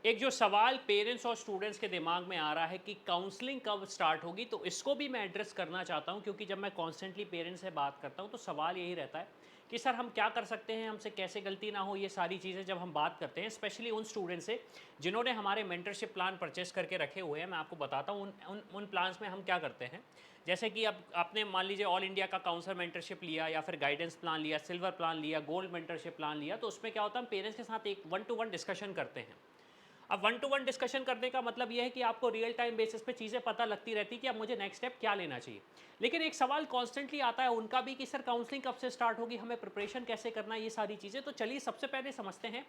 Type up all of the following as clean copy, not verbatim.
एक जो सवाल पेरेंट्स और स्टूडेंट्स के दिमाग में आ रहा है कि काउंसलिंग कब स्टार्ट होगी, तो इसको भी मैं एड्रेस करना चाहता हूं, क्योंकि जब मैं कॉन्स्टेंटली पेरेंट्स से बात करता हूं तो सवाल यही रहता है कि सर हम क्या कर सकते हैं, हमसे कैसे गलती ना हो। ये सारी चीज़ें जब हम बात करते हैं, स्पेशली उन स्टूडेंट्स से जिन्होंने हमारे मेंटरशिप प्लान परचेस करके रखे हुए हैं, मैं आपको बताता हूँ उन प्लान्स में हम क्या करते हैं। जैसे कि अब आपने मान लीजिए ऑल इंडिया का काउंसलर मेंटरशिप लिया, या फिर गाइडेंस प्लान लिया, सिल्वर प्लान लिया, गोल्ड मेंटरशिप प्लान लिया, तो उसमें क्या होता है, हम पेरेंट्स के साथ एक 1-to-1 डिस्कशन करते हैं। अब 1-to-1 डिस्कशन करने का मतलब यह है कि आपको रियल टाइम बेसिस पे चीज़ें पता लगती रहती कि अब मुझे नेक्स्ट स्टेप क्या लेना चाहिए। लेकिन एक सवाल कॉन्स्टेंटली आता है उनका भी कि सर काउंसलिंग कब से स्टार्ट होगी, हमें प्रिपरेशन कैसे करना है, ये सारी चीज़ें। तो चलिए सबसे पहले समझते हैं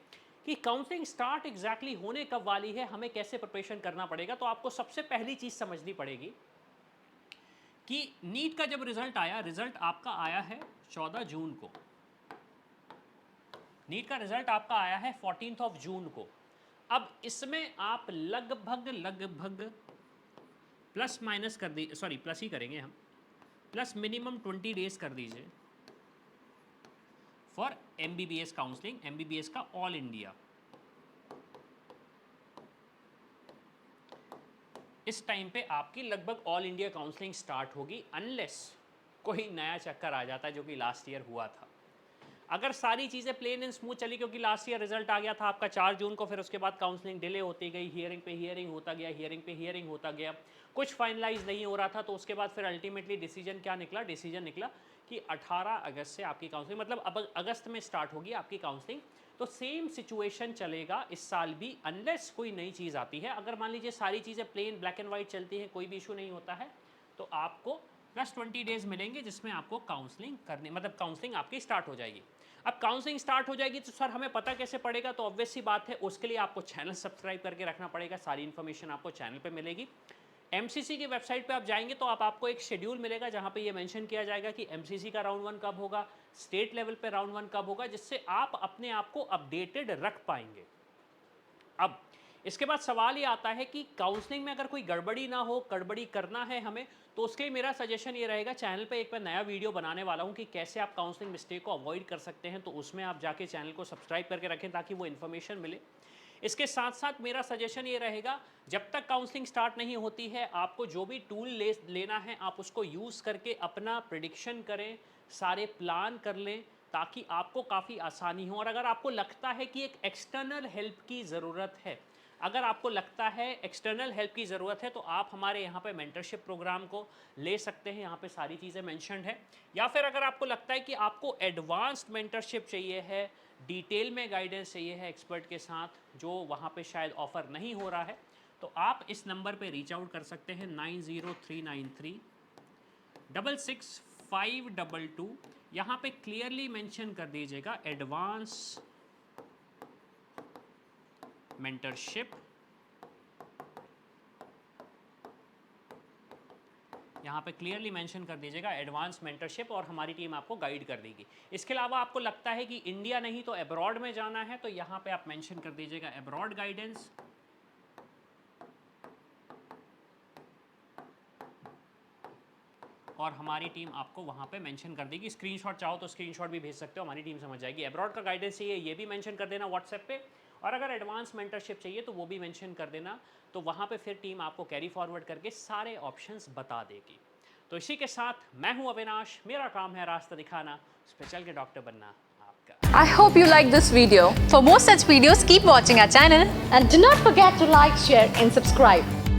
कि काउंसलिंग स्टार्ट एग्जैक्टली होने कब वाली है, हमें कैसे प्रिपरेशन करना पड़ेगा। तो आपको सबसे पहली चीज़ समझनी पड़ेगी कि नीट का जब रिजल्ट आया, रिजल्ट आपका आया है 14 जून को। नीट का रिजल्ट आपका आया है 14 जून को। अब इसमें आप लगभग प्लस माइनस कर दी, सॉरी प्लस ही करेंगे हम, प्लस मिनिमम 20 डेज कर दीजिए फॉर MBBS काउंसलिंग, MBBS का ऑल इंडिया। इस टाइम पे आपकी लगभग ऑल इंडिया काउंसलिंग स्टार्ट होगी, अनलेस कोई नया चक्कर आ जाता है जो कि लास्ट ईयर हुआ था। अगर सारी चीज़ें प्लेन एंड स्मूथ चली, क्योंकि लास्ट ईयर रिजल्ट आ गया था आपका 4 जून को, फिर उसके बाद काउंसलिंग डिले होती गई, हियरिंग पे हियरिंग होता गया, हियरिंग पे हियरिंग होता गया, कुछ फाइनलाइज नहीं हो रहा था। तो उसके बाद फिर अल्टीमेटली डिसीजन क्या निकला, डिसीजन निकला कि 18 अगस्त से आपकी काउंसलिंग, मतलब अब अगस्त में स्टार्ट होगी आपकी काउंसलिंग। तो सेम सिचुएशन चलेगा इस साल भी, अनलेस कोई नई चीज़ आती है। अगर मान लीजिए सारी चीज़ें प्लेन ब्लैक एंड वाइट चलती हैं, कोई भी इशू नहीं होता है, तो आपको प्लस 20 डेज मिलेंगे जिसमें आपको काउंसलिंग करनी, मतलब काउंसलिंग आपकी स्टार्ट हो जाएगी। अब काउंसलिंग स्टार्ट हो जाएगी तो सर हमें पता कैसे पड़ेगा, तो ऑब्वियस सी बात है, उसके लिए आपको चैनल सब्सक्राइब करके रखना पड़ेगा। सारी इन्फॉर्मेशन आपको चैनल पे मिलेगी। MCC की वेबसाइट पे आप जाएंगे तो आपको एक शेड्यूल मिलेगा जहां पे ये मेंशन किया जाएगा कि MCC का राउंड 1 कब होगा, स्टेट लेवल पे राउंड 1 कब होगा, जिससे आप अपने आप को अपडेटेड रख पाएंगे। अब इसके बाद सवाल ये आता है कि काउंसलिंग में अगर कोई गड़बड़ी ना हो, गड़बड़ी करना है हमें, तो उसके लिए मेरा सजेशन ये रहेगा, चैनल पे एक मैं नया वीडियो बनाने वाला हूँ कि कैसे आप काउंसलिंग मिस्टेक को अवॉइड कर सकते हैं। तो उसमें आप जाके चैनल को सब्सक्राइब करके रखें ताकि वो इन्फॉर्मेशन मिले। इसके साथ साथ मेरा सजेशन ये रहेगा, जब तक काउंसलिंग स्टार्ट नहीं होती है, आपको जो भी टूल लेना है आप उसको यूज़ करके अपना प्रिडिक्शन करें, सारे प्लान कर लें, ताकि आपको काफ़ी आसानी हो। और अगर आपको लगता है कि एक एक्सटर्नल हेल्प की ज़रूरत है, अगर आपको लगता है एक्सटर्नल हेल्प की ज़रूरत है, तो आप हमारे यहाँ पे मेंटरशिप प्रोग्राम को ले सकते हैं। यहाँ पे सारी चीज़ें मेंशन्ड है। या फिर अगर आपको लगता है कि आपको एडवांस्ड मेंटरशिप चाहिए है, डिटेल में गाइडेंस चाहिए है एक्सपर्ट के साथ, जो वहाँ पे शायद ऑफ़र नहीं हो रहा है, तो आप इस नंबर पे रीच आउट कर सकते हैं 9039366522। यहाँ पे क्लियरली मेंशन कर दीजिएगा एडवांस मेंटरशिप। यहाँ पे क्लियरली मेंशन कर दीजिएगा एडवांस मेंटरशिप, और हमारी टीम आपको गाइड कर देगी। इसके अलावा आपको लगता है कि इंडिया नहीं तो अब्रॉड में जाना है, तो यहाँ पे आप मेंशन कर दीजिएगा अब्रॉड गाइडेंस। और हमारी टीम आपको वहाँ पे मेंशन कर देगी। स्क्रीनशॉट चाहो तो स्क्रीनशॉट भी भेज सकते हो, हमारी टीम समझ जाएगी। अब्रॉड का गाइडेंस चाहिए, ये भी मेंशन कर देना व्हाट्सएप पे। और अगर एडवांस मेंटरशिप चाहिए तो वो भी मेंशन कर देना, तो वहाँ पे फिर टीम आपको कैरी फॉरवर्ड करके सारे ऑप्शंस बता देगी। तो इसी के साथ मैं हूँ अविनाश, मेरा काम है रास्ता दिखाना, स्पेशल के डॉक्टर बनना आपका। I hope you like this video. For more such videos, keep watching our channel and do not forget to like, share and subscribe.